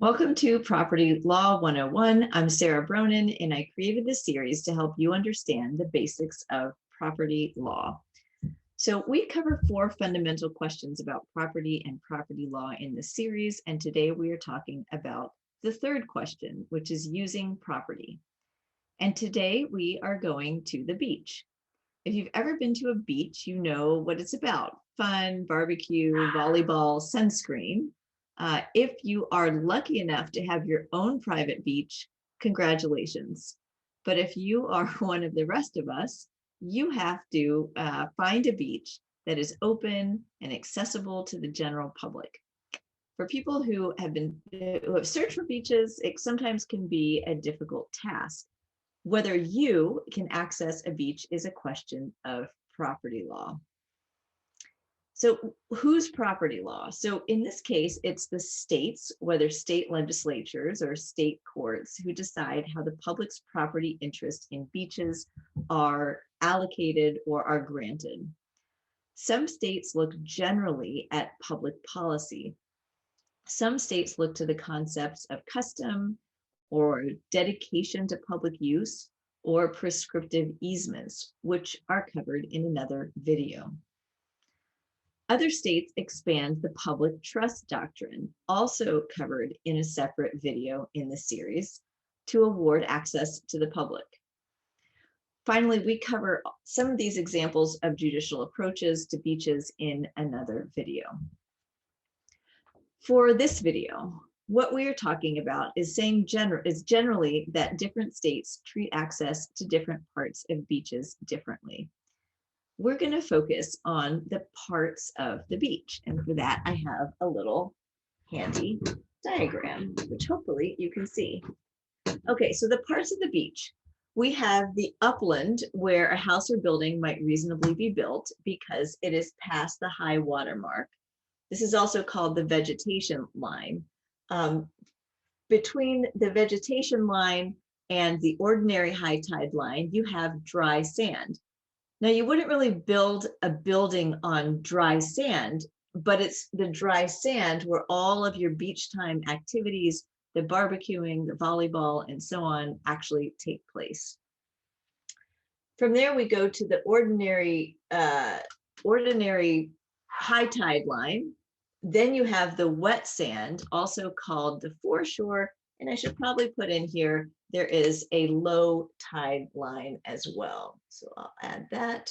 Welcome to Property Law 101. I'm Sara Bronin, and I created this series to help you understand the basics of property law. So we cover 4 fundamental questions about property and property law in this series, and today we are talking about the 3rd question, which is using property. And today we are going to the beach. If you've ever been to a beach, you know what it's about: fun, barbecue, volleyball, sunscreen. If you are lucky enough to have your own private beach, congratulations. But if you are one of the rest of us, you have to find a beach that is open and accessible to the general public. For people who have searched for beaches, it sometimes can be a difficult task. Whether you can access a beach is a question of property law. So whose property law? So in this case, it's the states, whether state legislatures or state courts, who decide how the public's property interest in beaches are allocated or are granted. Some states look generally at public policy. Some states look to the concepts of custom or dedication to public use or prescriptive easements, which are covered in another video. Other states expand the public trust doctrine, also covered in a separate video in the series, to award access to the public. Finally, we cover some of these examples of judicial approaches to beaches in another video. For this video, what we are talking about is generally that different states treat access to different parts of beaches differently. We're going to focus on the parts of the beach. And for that, I have a little handy diagram, which hopefully you can see. Okay, so the parts of the beach. We have the upland, where a house or building might reasonably be built because it is past the high water mark. This is also called the vegetation line. Between the vegetation line and the ordinary high tide line, you have dry sand. Now, you wouldn't really build a building on dry sand, but it's the dry sand where all of your beach time activities, the barbecuing, the volleyball, and so on, actually take place. From there, we go to the ordinary high tide line. Then you have the wet sand, also called the foreshore, and I should probably put in here, there is a low tide line as well. So I'll add that,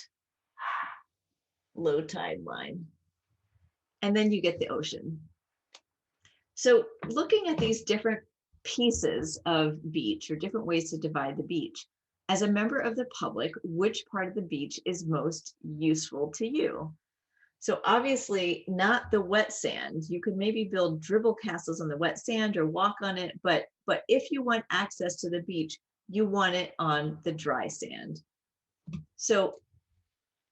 low tide line. And then you get the ocean. So looking at these different pieces of beach, or different ways to divide the beach, as a member of the public, which part of the beach is most useful to you? So obviously not the wet sand. You could maybe build dribble castles on the wet sand or walk on it, but if you want access to the beach, you want it on the dry sand. So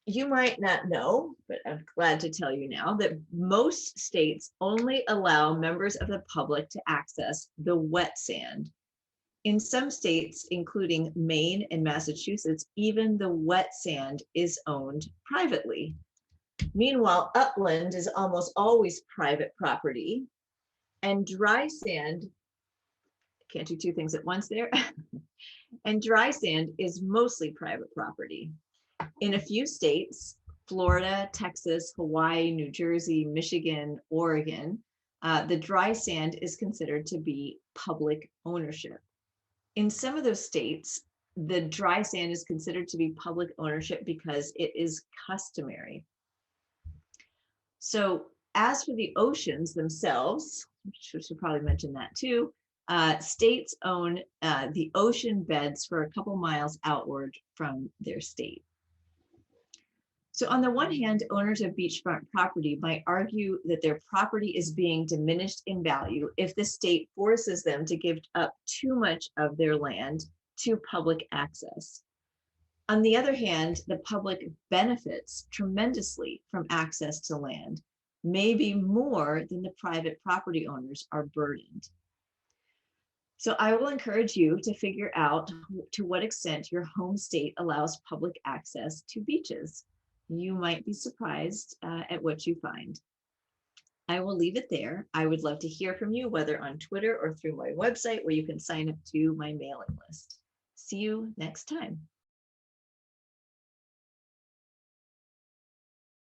you might not know, but I'm glad to tell you now, that most states only allow members of the public to access the wet sand. In some states, including Maine and Massachusetts, even the wet sand is owned privately. Meanwhile, upland is almost always private property, and dry sand, can't do 2 things at once there, and dry sand is mostly private property. In a few states, Florida, Texas, Hawaii, New Jersey, Michigan, Oregon, the dry sand is considered to be public ownership. In some of those states, the dry sand is considered to be public ownership because it is customary. So as for the oceans themselves, which should probably mention that too, states own the ocean beds for a couple miles outward from their state. So on the one hand, owners of beachfront property might argue that their property is being diminished in value if the state forces them to give up too much of their land to public access. On the other hand, the public benefits tremendously from access to land, maybe more than the private property owners are burdened. So I will encourage you to figure out to what extent your home state allows public access to beaches. You might be surprised at what you find. I will leave it there. I would love to hear from you, whether on Twitter or through my website, where you can sign up to my mailing list. See you next time.